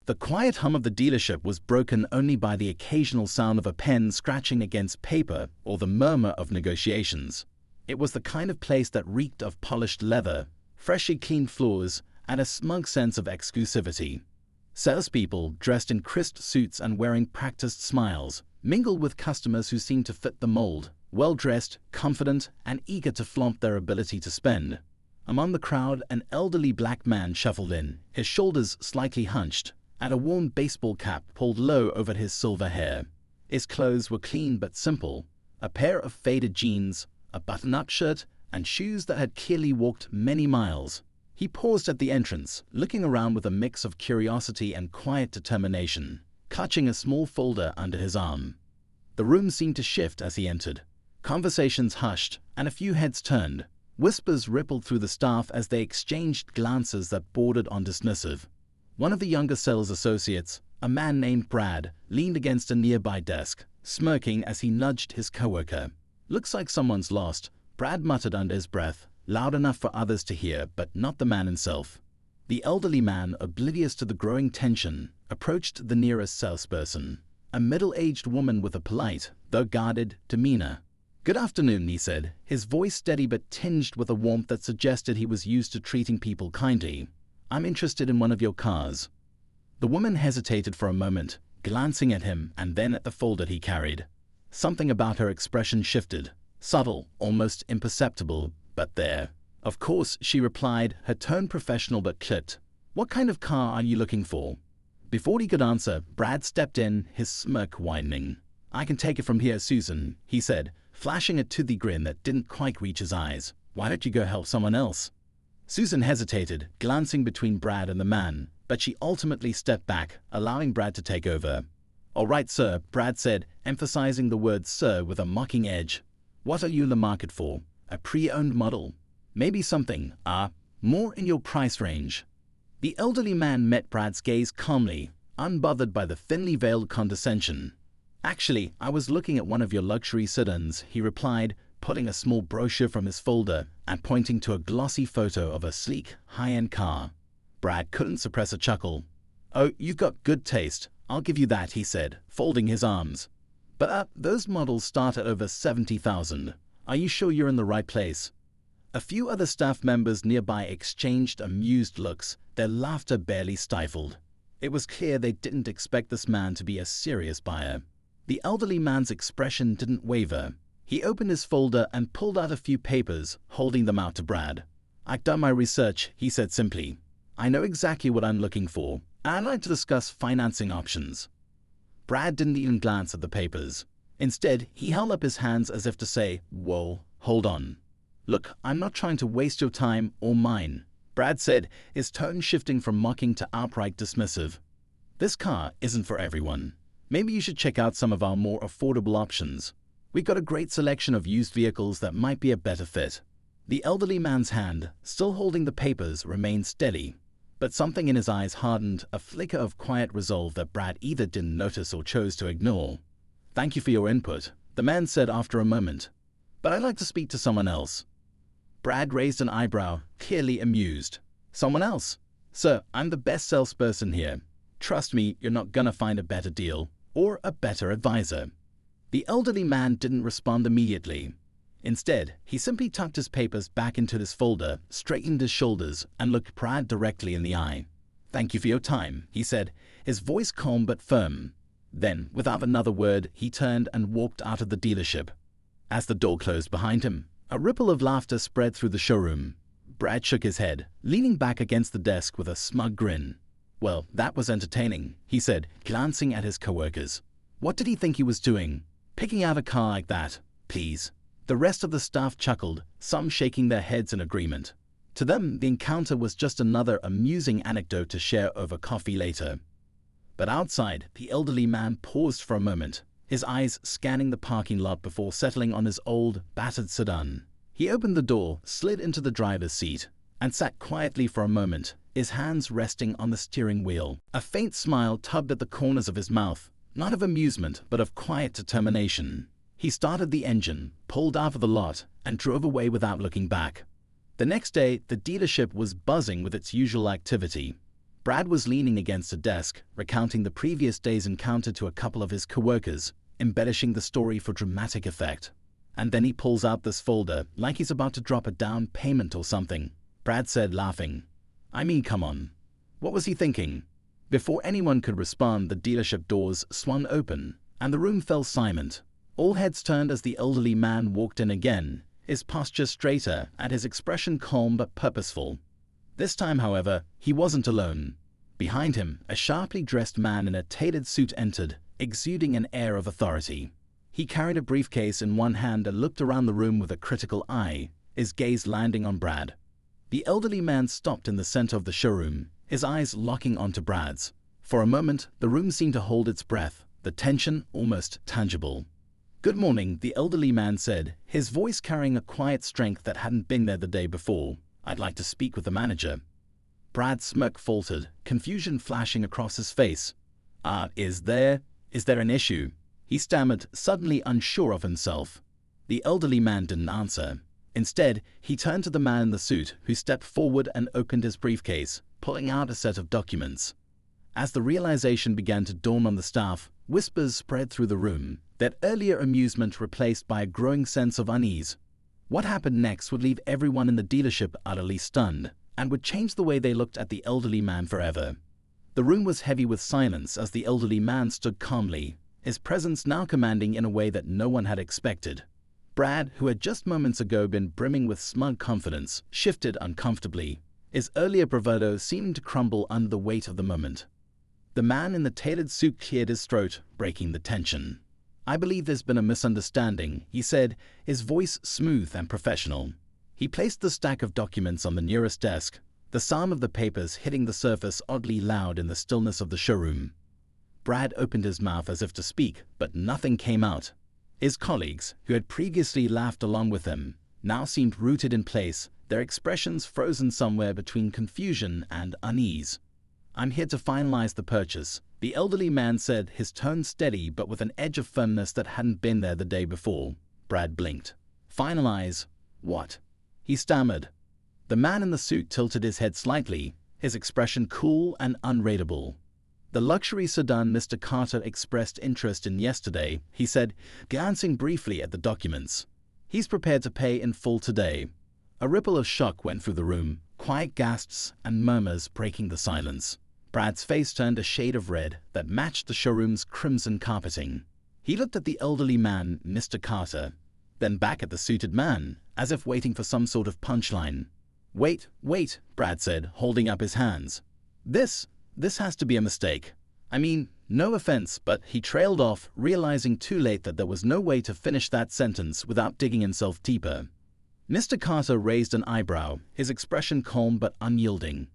The quiet hum of the dealership was broken only by the occasional sound of a pen scratching against paper or the murmur of negotiations. It was the kind of place that reeked of polished leather, freshly cleaned floors, and a smug sense of exclusivity. Salespeople, dressed in crisp suits and wearing practiced smiles, mingled with customers who seemed to fit the mold, well-dressed, confident, and eager to flaunt their ability to spend. Among the crowd, an elderly black man shuffled in, his shoulders slightly hunched, and a worn baseball cap pulled low over his silver hair. His clothes were clean but simple, a pair of faded jeans, a button-up shirt, and shoes that had clearly walked many miles. He paused at the entrance, looking around with a mix of curiosity and quiet determination, clutching a small folder under his arm. The room seemed to shift as he entered. Conversations hushed, and a few heads turned. Whispers rippled through the staff as they exchanged glances that bordered on dismissive. One of the younger sales associates, a man named Brad, leaned against a nearby desk, smirking as he nudged his coworker. "Looks like someone's lost," Brad muttered under his breath, loud enough for others to hear, but not the man himself. The elderly man, oblivious to the growing tension, approached the nearest salesperson, a middle-aged woman with a polite, though guarded, demeanor. "Good afternoon," he said, his voice steady but tinged with a warmth that suggested he was used to treating people kindly. "I'm interested in one of your cars." The woman hesitated for a moment, glancing at him and then at the folder he carried. Something about her expression shifted, subtle, almost imperceptible, but there. "Of course," she replied, her tone professional but clipped. "What kind of car are you looking for?" Before he could answer, Brad stepped in, his smirk widening. "I can take it from here, Susan," he said, flashing a toothy grin that didn't quite reach his eyes. "Why don't you go help someone else?" Susan hesitated, glancing between Brad and the man, but she ultimately stepped back, allowing Brad to take over. "All right, sir," Brad said, emphasizing the word sir with a mocking edge. "What are you in the market for? A pre-owned model? Maybe something, more in your price range." The elderly man met Brad's gaze calmly, unbothered by the thinly veiled condescension. "Actually, I was looking at one of your luxury sedans," he replied, pulling a small brochure from his folder and pointing to a glossy photo of a sleek, high-end car. Brad couldn't suppress a chuckle. "Oh, you've got good taste, I'll give you that," he said, folding his arms. "But those models start at over $70,000. Are you sure you're in the right place?" A few other staff members nearby exchanged amused looks, their laughter barely stifled. It was clear they didn't expect this man to be a serious buyer. The elderly man's expression didn't waver. He opened his folder and pulled out a few papers, holding them out to Brad. "I've done my research," he said simply. "I know exactly what I'm looking for, and I'd like to discuss financing options." Brad didn't even glance at the papers. Instead, he held up his hands as if to say, "Whoa, hold on. Look, I'm not trying to waste your time or mine," Brad said, his tone shifting from mocking to outright dismissive. "This car isn't for everyone. Maybe you should check out some of our more affordable options. We've got a great selection of used vehicles that might be a better fit." The elderly man's hand, still holding the papers, remained steady, but something in his eyes hardened, a flicker of quiet resolve that Brad either didn't notice or chose to ignore. "Thank you for your input," the man said after a moment, "but I'd like to speak to someone else." Brad raised an eyebrow, clearly amused. "Someone else? Sir, I'm the best salesperson here. Trust me, you're not gonna find a better deal, or a better advisor." The elderly man didn't respond immediately. Instead, he simply tucked his papers back into his folder, straightened his shoulders, and looked Brad directly in the eye. "Thank you for your time," he said, his voice calm but firm. Then, without another word, he turned and walked out of the dealership. As the door closed behind him, a ripple of laughter spread through the showroom. Brad shook his head, leaning back against the desk with a smug grin. "Well, that was entertaining," he said, glancing at his coworkers. "What did he think he was doing? Picking out a car like that? Please." The rest of the staff chuckled, some shaking their heads in agreement. To them, the encounter was just another amusing anecdote to share over coffee later. But outside, the elderly man paused for a moment, his eyes scanning the parking lot before settling on his old, battered sedan. He opened the door, slid into the driver's seat, and sat quietly for a moment, his hands resting on the steering wheel. A faint smile tugged at the corners of his mouth, not of amusement, but of quiet determination. He started the engine, pulled out of the lot, and drove away without looking back. The next day, the dealership was buzzing with its usual activity. Brad was leaning against a desk, recounting the previous day's encounter to a couple of his coworkers, embellishing the story for dramatic effect. And then he pulls out this folder, like he's about to drop a down payment or something. Brad said, laughing. I mean, come on. What was he thinking? Before anyone could respond, the dealership doors swung open, and the room fell silent. All heads turned as the elderly man walked in again, his posture straighter and his expression calm but purposeful. This time, however, he wasn't alone. Behind him, a sharply dressed man in a tailored suit entered, exuding an air of authority. He carried a briefcase in one hand and looked around the room with a critical eye, his gaze landing on Brad. The elderly man stopped in the center of the showroom, his eyes locking onto Brad's. For a moment, the room seemed to hold its breath, the tension almost tangible. Good morning, the elderly man said, his voice carrying a quiet strength that hadn't been there the day before. I'd like to speak with the manager. Brad's smirk faltered, confusion flashing across his face. Is there an issue? He stammered, suddenly unsure of himself. The elderly man didn't answer. Instead, he turned to the man in the suit, who stepped forward and opened his briefcase, pulling out a set of documents. As the realization began to dawn on the staff, whispers spread through the room, that earlier amusement replaced by a growing sense of unease. What happened next would leave everyone in the dealership utterly stunned, and would change the way they looked at the elderly man forever. The room was heavy with silence as the elderly man stood calmly, his presence now commanding in a way that no one had expected. Brad, who had just moments ago been brimming with smug confidence, shifted uncomfortably. His earlier bravado seemed to crumble under the weight of the moment. The man in the tailored suit cleared his throat, breaking the tension. I believe there's been a misunderstanding, he said, his voice smooth and professional. He placed the stack of documents on the nearest desk, the sound of the papers hitting the surface oddly loud in the stillness of the showroom. Brad opened his mouth as if to speak, but nothing came out. His colleagues, who had previously laughed along with him, now seemed rooted in place, their expressions frozen somewhere between confusion and unease. I'm here to finalize the purchase, the elderly man said, his tone steady but with an edge of firmness that hadn't been there the day before. Brad blinked. Finalize? What? He stammered. The man in the suit tilted his head slightly, his expression cool and unreadable. The luxury sedan Mr. Carter expressed interest in yesterday, he said, glancing briefly at the documents. He's prepared to pay in full today. A ripple of shock went through the room, quiet gasps and murmurs breaking the silence. Brad's face turned a shade of red that matched the showroom's crimson carpeting. He looked at the elderly man, Mr. Carter, then back at the suited man, as if waiting for some sort of punchline. Wait, Brad said, holding up his hands. This has to be a mistake. I mean, no offense, but he trailed off, realizing too late that there was no way to finish that sentence without digging himself deeper. Mr. Carter raised an eyebrow, his expression calm but unyielding.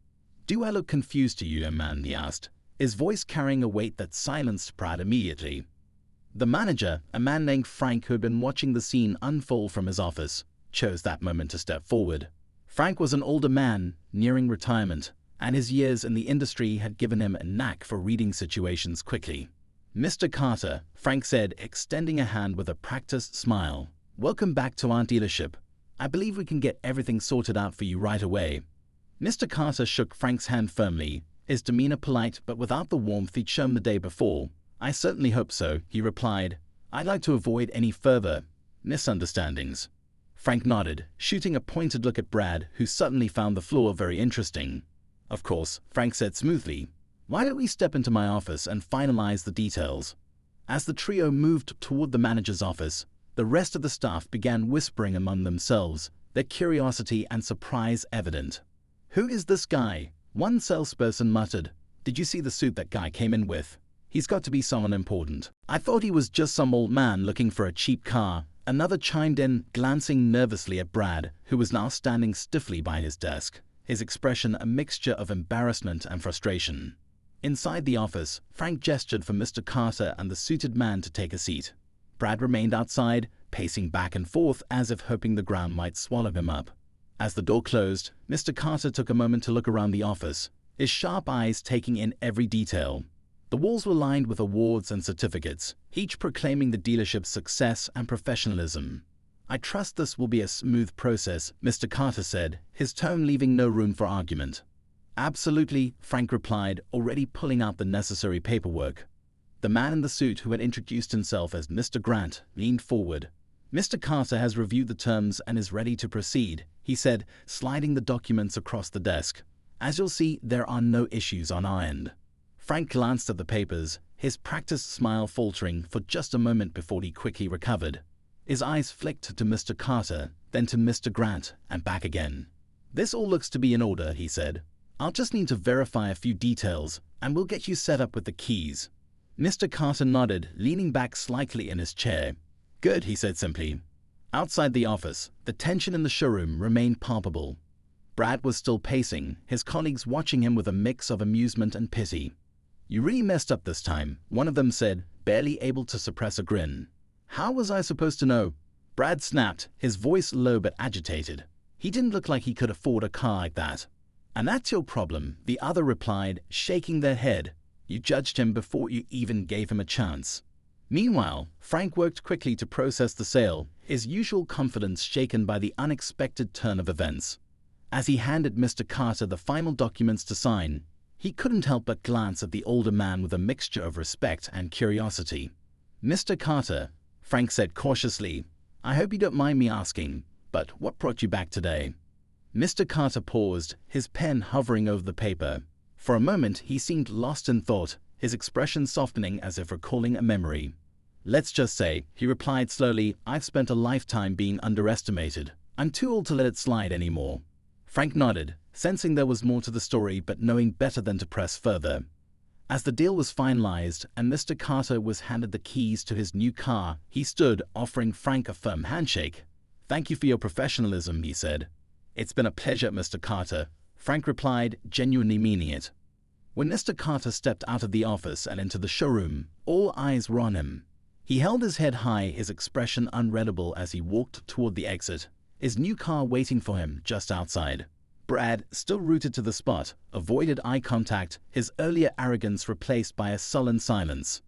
Do I look confused to you, young man? He asked, his voice carrying a weight that silenced Brad immediately. The manager, a man named Frank who had been watching the scene unfold from his office, chose that moment to step forward. Frank was an older man, nearing retirement, and his years in the industry had given him a knack for reading situations quickly. Mr. Carter, Frank said, extending a hand with a practiced smile. Welcome back to our dealership. I believe we can get everything sorted out for you right away. Mr. Carter shook Frank's hand firmly, his demeanor polite but without the warmth he'd shown the day before. I certainly hope so, he replied. I'd like to avoid any further misunderstandings. Frank nodded, shooting a pointed look at Brad, who suddenly found the floor very interesting. Of course, Frank said smoothly. Why don't we step into my office and finalize the details? As the trio moved toward the manager's office, the rest of the staff began whispering among themselves, their curiosity and surprise evident. Who is this guy? One salesperson muttered. Did you see the suit that guy came in with? He's got to be someone important. I thought he was just some old man looking for a cheap car. Another chimed in, glancing nervously at Brad, who was now standing stiffly by his desk, his expression a mixture of embarrassment and frustration. Inside the office, Frank gestured for Mr. Carter and the suited man to take a seat. Brad remained outside, pacing back and forth as if hoping the ground might swallow him up. As the door closed, Mr. Carter took a moment to look around the office, his sharp eyes taking in every detail. The walls were lined with awards and certificates, each proclaiming the dealership's success and professionalism. I trust this will be a smooth process, Mr. Carter said, his tone leaving no room for argument. "Absolutely," Frank replied, already pulling out the necessary paperwork. The man in the suit, who had introduced himself as Mr. Grant, leaned forward. "Mr. Carter has reviewed the terms and is ready to proceed," he said, sliding the documents across the desk. "As you'll see, there are no issues on our end." Frank glanced at the papers, his practiced smile faltering for just a moment before he quickly recovered. His eyes flicked to Mr. Carter, then to Mr. Grant, and back again. "This all looks to be in order," he said. "I'll just need to verify a few details, and we'll get you set up with the keys." Mr. Carter nodded, leaning back slightly in his chair. "Good," he said simply. Outside the office, the tension in the showroom remained palpable. Brad was still pacing, his colleagues watching him with a mix of amusement and pity. "You really messed up this time," one of them said, barely able to suppress a grin. "How was I supposed to know?" Brad snapped, his voice low but agitated. He didn't look like he could afford a car like that. "And that's your problem," the other replied, shaking their head. "You judged him before you even gave him a chance." Meanwhile, Frank worked quickly to process the sale, his usual confidence shaken by the unexpected turn of events. As he handed Mr. Carter the final documents to sign, he couldn't help but glance at the older man with a mixture of respect and curiosity. "Mr. Carter," Frank said cautiously, "I hope you don't mind me asking, but what brought you back today?" Mr. Carter paused, his pen hovering over the paper. For a moment he seemed lost in thought, his expression softening as if recalling a memory. "Let's just say," he replied slowly, "I've spent a lifetime being underestimated. I'm too old to let it slide anymore." Frank nodded, sensing there was more to the story but knowing better than to press further. As the deal was finalized and Mr. Carter was handed the keys to his new car, he stood, offering Frank a firm handshake. "Thank you for your professionalism," he said. "It's been a pleasure, Mr. Carter," Frank replied, genuinely meaning it. When Mr. Carter stepped out of the office and into the showroom, all eyes were on him. He held his head high, his expression unreadable as he walked toward the exit, his new car waiting for him just outside. Brad, still rooted to the spot, avoided eye contact, his earlier arrogance replaced by a sullen silence.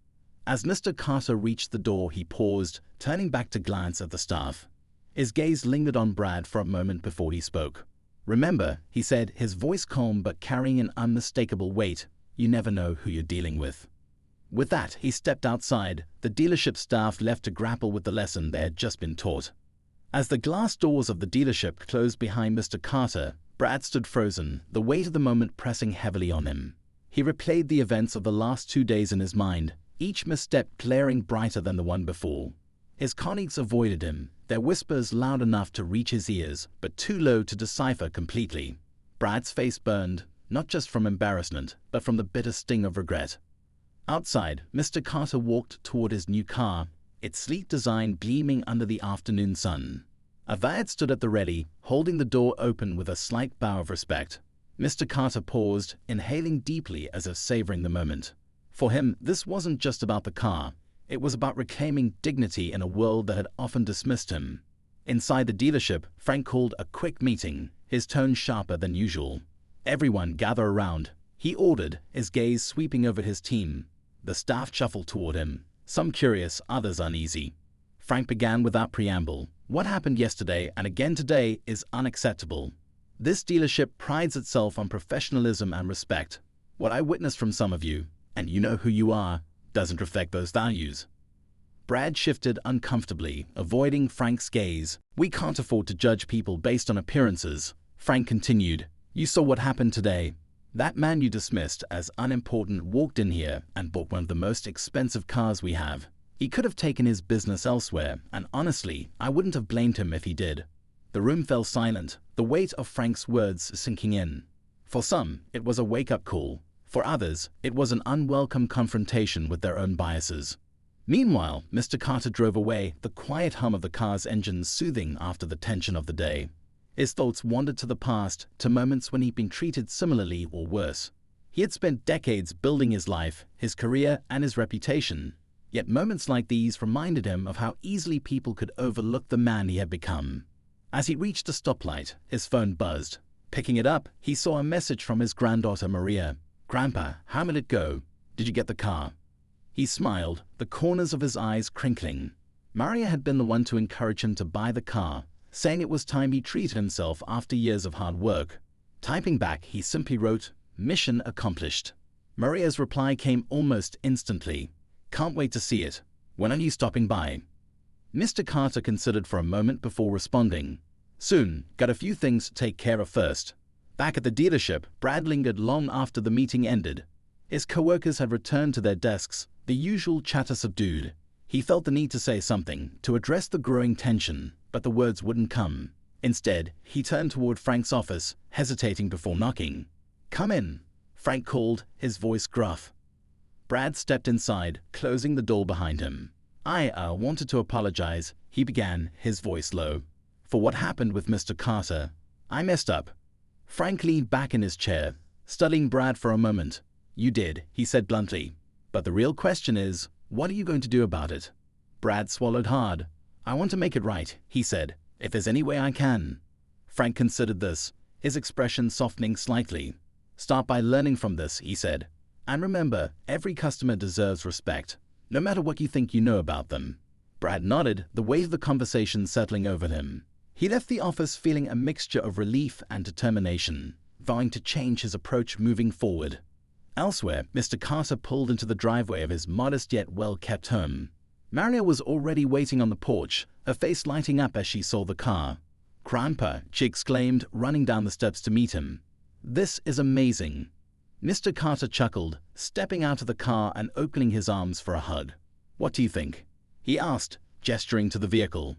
As Mr. Carter reached the door, he paused, turning back to glance at the staff. His gaze lingered on Brad for a moment before he spoke. "Remember," he said, his voice calm but carrying an unmistakable weight, "you never know who you're dealing with." With that, he stepped outside, the dealership staff left to grapple with the lesson they had just been taught. As the glass doors of the dealership closed behind Mr. Carter, Brad stood frozen, the weight of the moment pressing heavily on him. He replayed the events of the last 2 days in his mind, each misstep glaring brighter than the one before. His colleagues avoided him, their whispers loud enough to reach his ears, but too low to decipher completely. Brad's face burned, not just from embarrassment, but from the bitter sting of regret. Outside, Mr. Carter walked toward his new car, its sleek design gleaming under the afternoon sun. A valet stood at the ready, holding the door open with a slight bow of respect. Mr. Carter paused, inhaling deeply as if savoring the moment. For him, this wasn't just about the car. It was about reclaiming dignity in a world that had often dismissed him. Inside the dealership, Frank called a quick meeting, his tone sharper than usual. "Everyone gather around," he ordered, his gaze sweeping over his team. The staff shuffled toward him, some curious, others uneasy. Frank began without preamble. "What happened yesterday and again today is unacceptable. This dealership prides itself on professionalism and respect. What I witnessed from some of you, and you know who you are, doesn't reflect those values." Brad shifted uncomfortably, avoiding Frank's gaze. "We can't afford to judge people based on appearances," Frank continued. "You saw what happened today. That man you dismissed as unimportant walked in here and bought one of the most expensive cars we have. He could have taken his business elsewhere, and honestly, I wouldn't have blamed him if he did." The room fell silent, the weight of Frank's words sinking in. For some, it was a wake-up call. For others, it was an unwelcome confrontation with their own biases. Meanwhile, Mr. Carter drove away, the quiet hum of the car's engine soothing after the tension of the day. His thoughts wandered to the past, to moments when he'd been treated similarly or worse. He had spent decades building his life, his career, and his reputation. Yet moments like these reminded him of how easily people could overlook the man he had become. As he reached a stoplight, his phone buzzed. Picking it up, he saw a message from his granddaughter Maria. "Grandpa, how did it go? Did you get the car?" He smiled, the corners of his eyes crinkling. Maria had been the one to encourage him to buy the car, saying it was time he treated himself after years of hard work. Typing back, he simply wrote, "Mission accomplished." Maria's reply came almost instantly. "Can't wait to see it. When are you stopping by?" Mr. Carter considered for a moment before responding. "Soon. Got a few things to take care of first." Back at the dealership, Brad lingered long after the meeting ended. His co-workers had returned to their desks, the usual chatter subdued. He felt the need to say something, to address the growing tension, but the words wouldn't come. Instead, he turned toward Frank's office, hesitating before knocking. "Come in," Frank called, his voice gruff. Brad stepped inside, closing the door behind him. I wanted to apologize," he began, his voice low, "for what happened with Mr. Carter. I messed up." Frank leaned back in his chair, studying Brad for a moment. "You did," he said bluntly. "But the real question is, what are you going to do about it?" Brad swallowed hard. "I want to make it right," he said, "if there's any way I can." Frank considered this, his expression softening slightly. "Start by learning from this," he said. "And remember, every customer deserves respect, no matter what you think you know about them." Brad nodded, the weight of the conversation settling over him. He left the office feeling a mixture of relief and determination, vowing to change his approach moving forward. Elsewhere, Mr. Carter pulled into the driveway of his modest yet well-kept home. Maria was already waiting on the porch, her face lighting up as she saw the car. "Grandpa," she exclaimed, running down the steps to meet him. "This is amazing." Mr. Carter chuckled, stepping out of the car and opening his arms for a hug. "What do you think?" he asked, gesturing to the vehicle.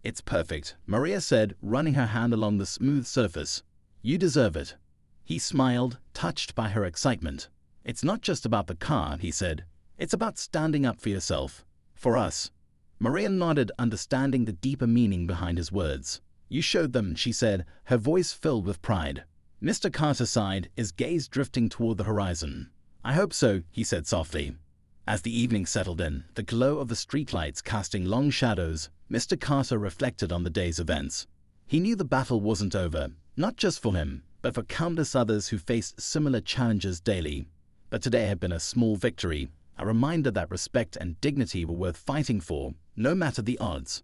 "It's perfect," Maria said, running her hand along the smooth surface. "You deserve it." He smiled, touched by her excitement. "It's not just about the car," he said. "It's about standing up for yourself. For us." Maria nodded, understanding the deeper meaning behind his words. "You showed them," she said, her voice filled with pride. Mr. Carter sighed, his gaze drifting toward the horizon. "I hope so," he said softly. As the evening settled in, the glow of the streetlights casting long shadows, Mr. Carter reflected on the day's events. He knew the battle wasn't over, not just for him, but for countless others who faced similar challenges daily. But today had been a small victory, a reminder that respect and dignity were worth fighting for, no matter the odds.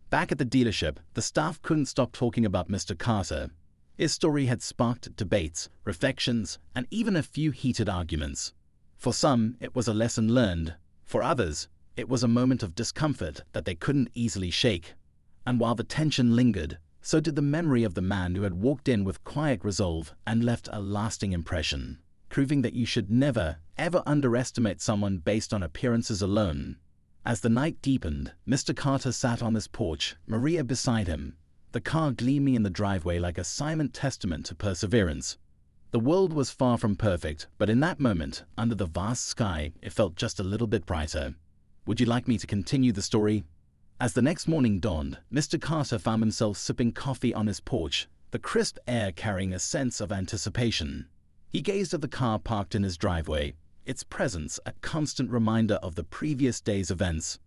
Back at the dealership, the staff couldn't stop talking about Mr. Carter. His story had sparked debates, reflections, and even a few heated arguments. For some, it was a lesson learned. For others, it was a moment of discomfort that they couldn't easily shake. And while the tension lingered, so did the memory of the man who had walked in with quiet resolve and left a lasting impression, proving that you should never, ever underestimate someone based on appearances alone. As the night deepened, Mr. Carter sat on his porch, Maria beside him, the car gleaming in the driveway like a silent testament to perseverance. The world was far from perfect, but in that moment, under the vast sky, it felt just a little bit brighter. Would you like me to continue the story? As the next morning dawned, Mr. Carter found himself sipping coffee on his porch, the crisp air carrying a sense of anticipation. He gazed at the car parked in his driveway, its presence a constant reminder of the previous day's events.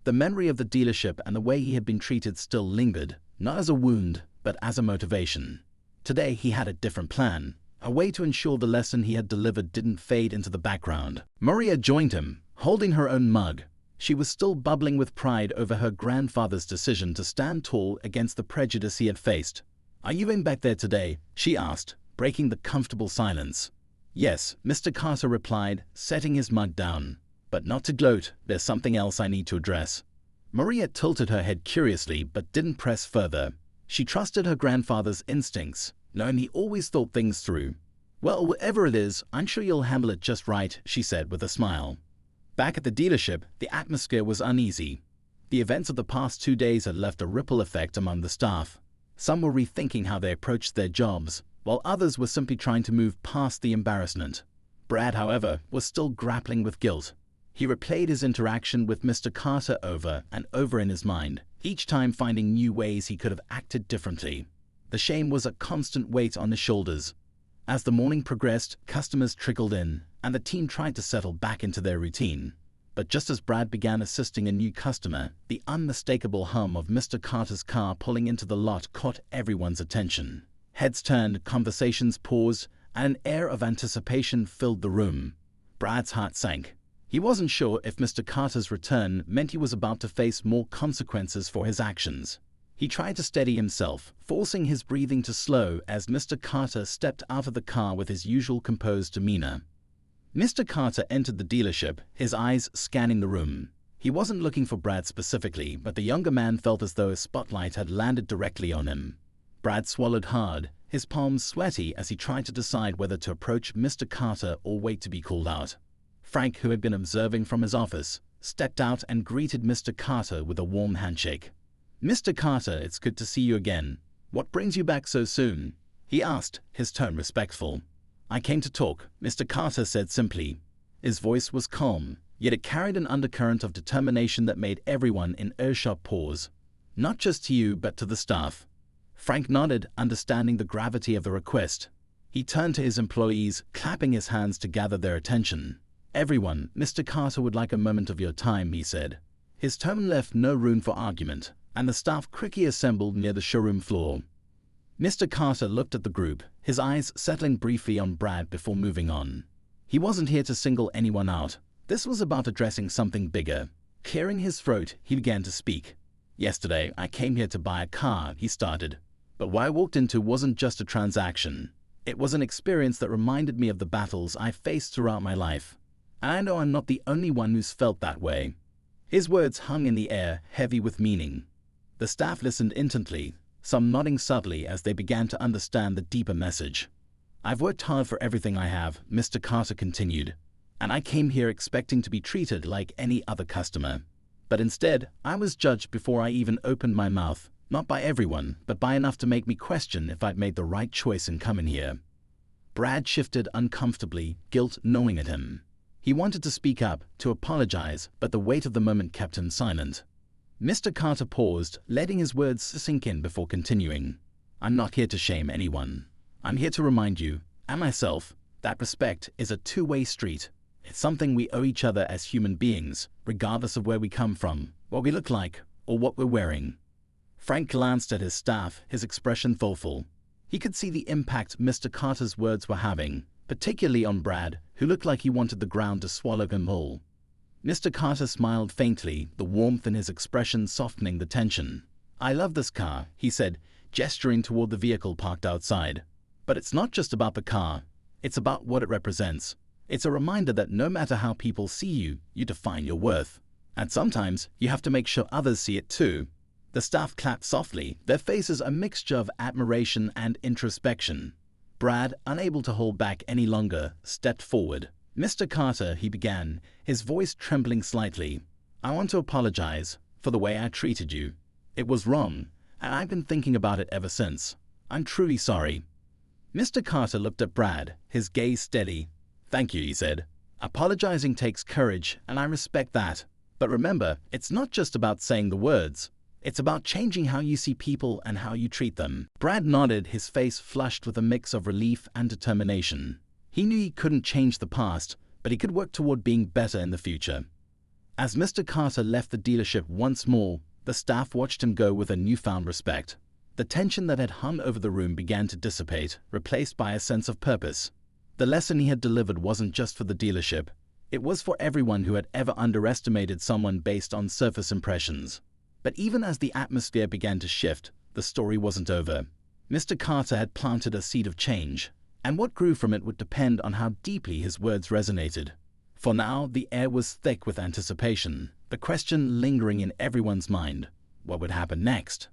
The memory of the dealership and the way he had been treated still lingered, not as a wound, but as a motivation. Today he had a different plan, a way to ensure the lesson he had delivered didn't fade into the background. Maria joined him, holding her own mug. She was still bubbling with pride over her grandfather's decision to stand tall against the prejudice he had faced. "Are you in back there today?" she asked, breaking the comfortable silence. "Yes," Mr. Carter replied, setting his mug down. "But not to gloat, there's something else I need to address." Maria tilted her head curiously but didn't press further. She trusted her grandfather's instincts, knowing he always thought things through. "Well, whatever it is, I'm sure you'll handle it just right," she said with a smile. Back at the dealership, the atmosphere was uneasy. The events of the past 2 days had left a ripple effect among the staff. Some were rethinking how they approached their jobs, while others were simply trying to move past the embarrassment. Brad, however, was still grappling with guilt. He replayed his interaction with Mr. Carter over and over in his mind, each time finding new ways he could have acted differently. The shame was a constant weight on his shoulders. As the morning progressed, customers trickled in, and the team tried to settle back into their routine. But just as Brad began assisting a new customer, the unmistakable hum of Mr. Carter's car pulling into the lot caught everyone's attention. Heads turned, conversations paused, and an air of anticipation filled the room. Brad's heart sank. He wasn't sure if Mr. Carter's return meant he was about to face more consequences for his actions. He tried to steady himself, forcing his breathing to slow as Mr. Carter stepped out of the car with his usual composed demeanor. Mr. Carter entered the dealership, his eyes scanning the room. He wasn't looking for Brad specifically, but the younger man felt as though a spotlight had landed directly on him. Brad swallowed hard, his palms sweaty as he tried to decide whether to approach Mr. Carter or wait to be called out. Frank, who had been observing from his office, stepped out and greeted Mr. Carter with a warm handshake. "Mr. Carter, it's good to see you again. What brings you back so soon?" he asked, his tone respectful. "I came to talk," Mr. Carter said simply. His voice was calm, yet it carried an undercurrent of determination that made everyone in earshot pause. "Not just to you, but to the staff." Frank nodded, understanding the gravity of the request. He turned to his employees, clapping his hands to gather their attention. "Everyone, Mr. Carter would like a moment of your time," he said. His tone left no room for argument, and the staff quickly assembled near the showroom floor. Mr. Carter looked at the group, his eyes settling briefly on Brad before moving on. He wasn't here to single anyone out. This was about addressing something bigger. Clearing his throat, he began to speak. "Yesterday, I came here to buy a car," he started. "But what I walked into wasn't just a transaction. It was an experience that reminded me of the battles I faced throughout my life. And I know I'm not the only one who's felt that way." His words hung in the air, heavy with meaning. The staff listened intently, some nodding subtly as they began to understand the deeper message. "I've worked hard for everything I have," Mr. Carter continued, "and I came here expecting to be treated like any other customer. But instead, I was judged before I even opened my mouth, not by everyone, but by enough to make me question if I'd made the right choice in coming here." Brad shifted uncomfortably, guilt gnawing at him. He wanted to speak up, to apologize, but the weight of the moment kept him silent. Mr. Carter paused, letting his words sink in before continuing. "I'm not here to shame anyone. I'm here to remind you, and myself, that respect is a two-way street. It's something we owe each other as human beings, regardless of where we come from, what we look like, or what we're wearing." Frank glanced at his staff, his expression thoughtful. He could see the impact Mr. Carter's words were having, particularly on Brad, who looked like he wanted the ground to swallow him whole. Mr. Carter smiled faintly, the warmth in his expression softening the tension. "I love this car," he said, gesturing toward the vehicle parked outside. "But it's not just about the car. It's about what it represents. It's a reminder that no matter how people see you, you define your worth. And sometimes you have to make sure others see it too." The staff clapped softly, their faces a mixture of admiration and introspection. Brad, unable to hold back any longer, stepped forward. "Mr. Carter," he began, his voice trembling slightly, "I want to apologize for the way I treated you. It was wrong, and I've been thinking about it ever since. I'm truly sorry." Mr. Carter looked at Brad, his gaze steady. "Thank you," he said. "Apologizing takes courage, and I respect that. But remember, it's not just about saying the words. It's about changing how you see people and how you treat them." Brad nodded, his face flushed with a mix of relief and determination. He knew he couldn't change the past, but he could work toward being better in the future. As Mr. Carter left the dealership once more, the staff watched him go with a newfound respect. The tension that had hung over the room began to dissipate, replaced by a sense of purpose. The lesson he had delivered wasn't just for the dealership. It was for everyone who had ever underestimated someone based on surface impressions. But even as the atmosphere began to shift, the story wasn't over. Mr. Carter had planted a seed of change, and what grew from it would depend on how deeply his words resonated. For now, the air was thick with anticipation, the question lingering in everyone's mind: what would happen next?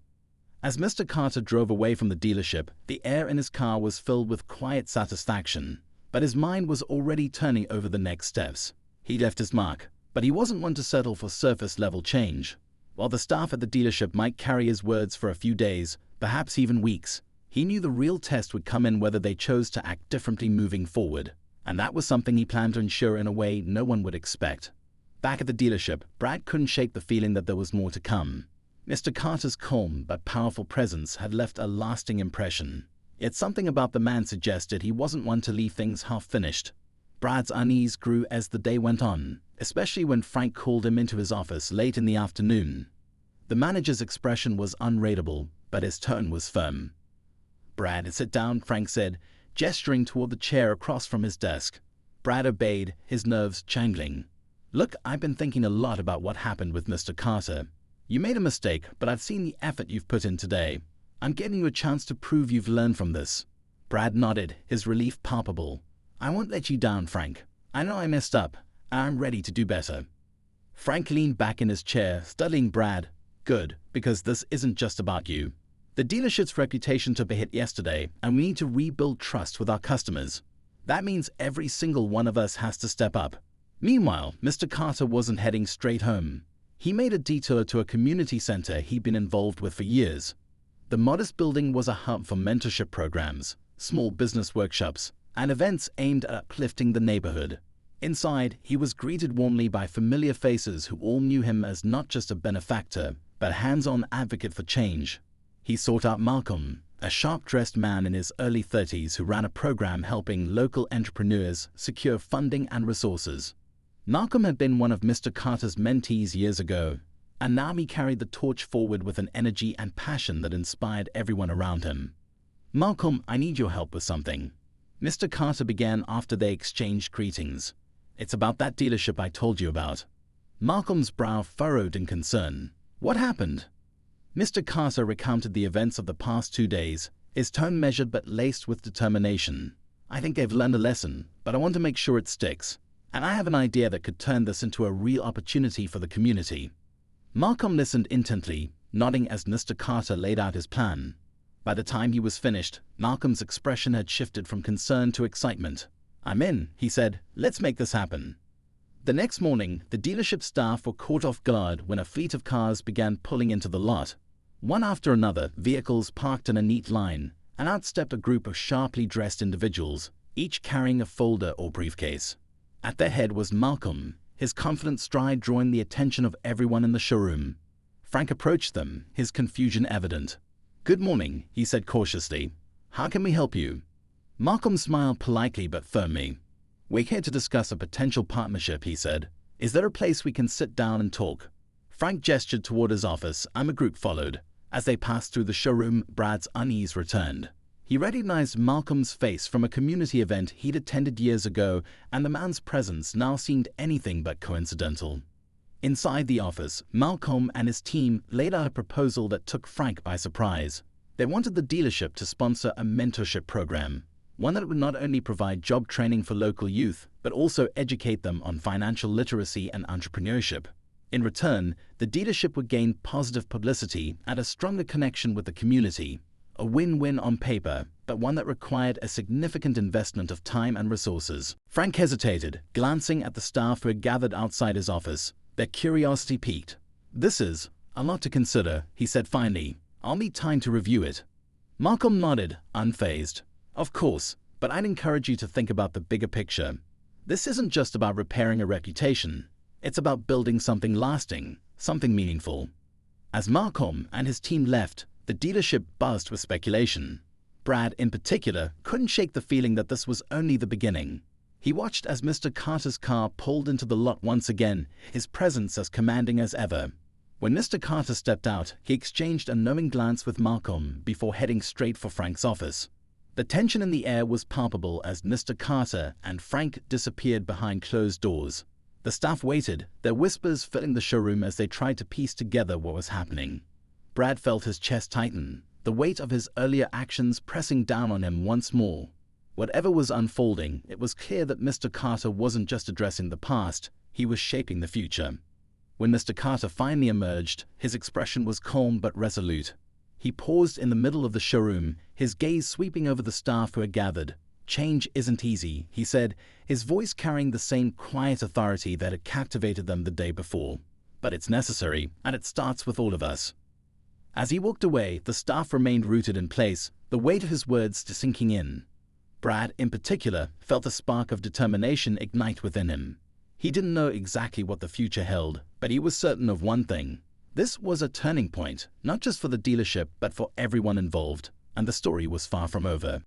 As Mr. Carter drove away from the dealership, the air in his car was filled with quiet satisfaction, but his mind was already turning over the next steps. He left his mark, but he wasn't one to settle for surface-level change. While the staff at the dealership might carry his words for a few days, perhaps even weeks, he knew the real test would come in whether they chose to act differently moving forward, and that was something he planned to ensure in a way no one would expect. Back at the dealership, Brad couldn't shake the feeling that there was more to come. Mr. Carter's calm but powerful presence had left a lasting impression. Yet something about the man suggested he wasn't one to leave things half-finished. Brad's unease grew as the day went on, especially when Frank called him into his office late in the afternoon. The manager's expression was unreadable, but his tone was firm. "Brad, sit down," Frank said, gesturing toward the chair across from his desk. Brad obeyed, his nerves jangling. "Look, I've been thinking a lot about what happened with Mr. Carter. You made a mistake, but I've seen the effort you've put in today. I'm getting you a chance to prove you've learned from this." Brad nodded, his relief palpable. "I won't let you down, Frank. I know I messed up, and I'm ready to do better." Frank leaned back in his chair, studying Brad. "Good, because this isn't just about you. The dealership's reputation took a hit yesterday, and we need to rebuild trust with our customers. That means every single one of us has to step up." Meanwhile, Mr. Carter wasn't heading straight home. He made a detour to a community center he'd been involved with for years. The modest building was a hub for mentorship programs, small business workshops, and events aimed at uplifting the neighborhood. Inside, he was greeted warmly by familiar faces who all knew him as not just a benefactor, but a hands-on advocate for change. He sought out Malcolm, a sharp-dressed man in his early 30s who ran a program helping local entrepreneurs secure funding and resources. Malcolm had been one of Mr. Carter's mentees years ago, and now he carried the torch forward with an energy and passion that inspired everyone around him. "Malcolm, I need your help with something," Mr. Carter began after they exchanged greetings. "It's about that dealership I told you about." Malcolm's brow furrowed in concern. "What happened?" Mr. Carter recounted the events of the past 2 days, his tone measured but laced with determination. "I think they've learned a lesson, but I want to make sure it sticks. And I have an idea that could turn this into a real opportunity for the community." Malcolm listened intently, nodding as Mr. Carter laid out his plan. By the time he was finished, Malcolm's expression had shifted from concern to excitement. "I'm in," he said. "Let's make this happen." The next morning, the dealership staff were caught off guard when a fleet of cars began pulling into the lot. One after another, vehicles parked in a neat line, and out stepped a group of sharply dressed individuals, each carrying a folder or briefcase. At their head was Malcolm, his confident stride drawing the attention of everyone in the showroom. Frank approached them, his confusion evident. "Good morning," he said cautiously. "How can we help you?" Malcolm smiled politely but firmly. "We're here to discuss a potential partnership," he said. "Is there a place we can sit down and talk?" Frank gestured toward his office, and the group followed. As they passed through the showroom, Brad's unease returned. He recognized Malcolm's face from a community event he'd attended years ago, and the man's presence now seemed anything but coincidental. Inside the office, Malcolm and his team laid out a proposal that took Frank by surprise. They wanted the dealership to sponsor a mentorship program, one that would not only provide job training for local youth, but also educate them on financial literacy and entrepreneurship. In return, the dealership would gain positive publicity and a stronger connection with the community. A win-win on paper, but one that required a significant investment of time and resources. Frank hesitated, glancing at the staff who had gathered outside his office, their curiosity piqued. "This is a lot to consider," he said finally. "I'll need time to review it." Malcolm nodded, unfazed. "Of course, but I'd encourage you to think about the bigger picture. This isn't just about repairing a reputation. It's about building something lasting, something meaningful." As Malcolm and his team left, the dealership buzzed with speculation. Brad, in particular, couldn't shake the feeling that this was only the beginning. He watched as Mr. Carter's car pulled into the lot once again, his presence as commanding as ever. When Mr. Carter stepped out, he exchanged a knowing glance with Malcolm before heading straight for Frank's office. The tension in the air was palpable as Mr. Carter and Frank disappeared behind closed doors. The staff waited, their whispers filling the showroom as they tried to piece together what was happening. Brad felt his chest tighten, the weight of his earlier actions pressing down on him once more. Whatever was unfolding, it was clear that Mr. Carter wasn't just addressing the past, he was shaping the future. When Mr. Carter finally emerged, his expression was calm but resolute. He paused in the middle of the showroom, his gaze sweeping over the staff who had gathered. "Change isn't easy," he said, his voice carrying the same quiet authority that had captivated them the day before. "But it's necessary, and it starts with all of us." As he walked away, the staff remained rooted in place, the weight of his words sinking in. Brad, in particular, felt a spark of determination ignite within him. He didn't know exactly what the future held, but he was certain of one thing. This was a turning point, not just for the dealership, but for everyone involved, and the story was far from over.